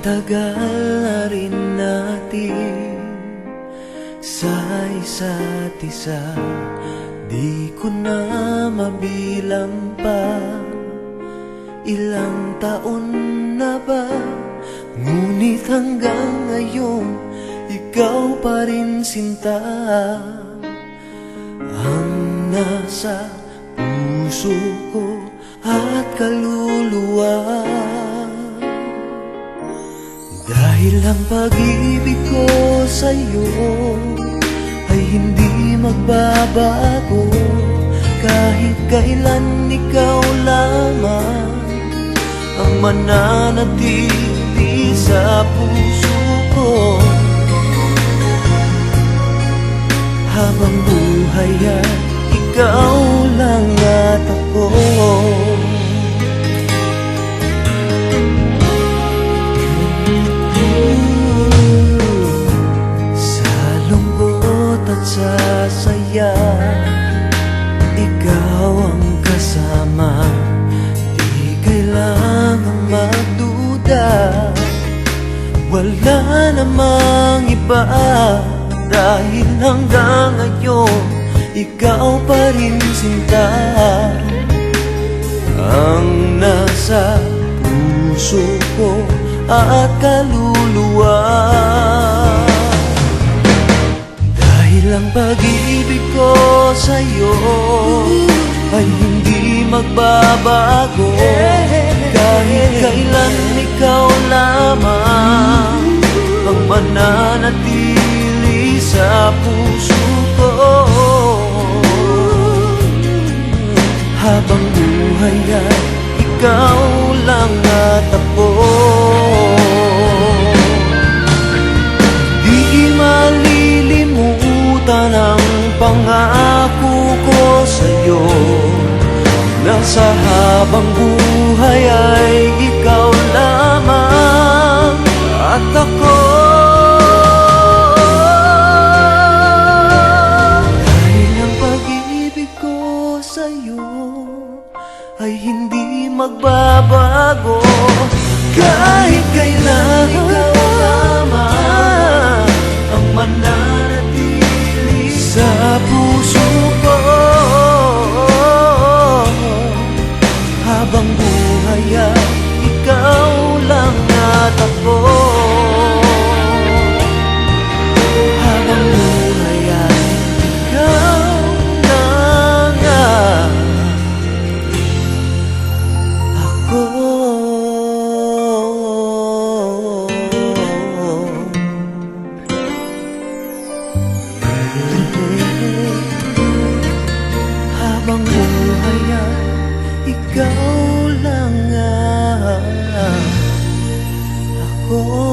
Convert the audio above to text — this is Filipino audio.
tagal na rin natin sa isa't isa, di ko na mabilang pa. Ilang taon na ba? Ngunit hanggang ngayon, ikaw pa rin sinta ang nasa puso ko at kaluluwa. Dahil ang pag-ibig ko sa'yo ay hindi magbabago, kahit kailan ikaw lamang ang mananatili sa puso ko. Habang buhay ay ikaw lang at ako. Sa lungkot at sa saya, ikaw ang kasama. Di kailangang magduda, wala namang iba. Dahil hanggang ngayon, ikaw pa rin sinta ang nasa puso ko at kaluluwa. Dahil ang pag-ibig ko sa'yo ay hindi magbabago, kahit kailan ikaw lamang ang mananatili sa puso ko. Habang buhay ay ikaw lang at ako. Di malilimutan ang pangako ko sa'yo, na sa habang buhay ay ikaw lamang at ako. Dahil ang pag-ibig ko sa'yo ay hindi magbabago, kahit kailan ikaw lamang ang mananatili sa puso ko. Habang buhay ay ikaw lang at ako. Habang buhay ay ikaw lang at ako. Habang buhay ay ikaw lang ako.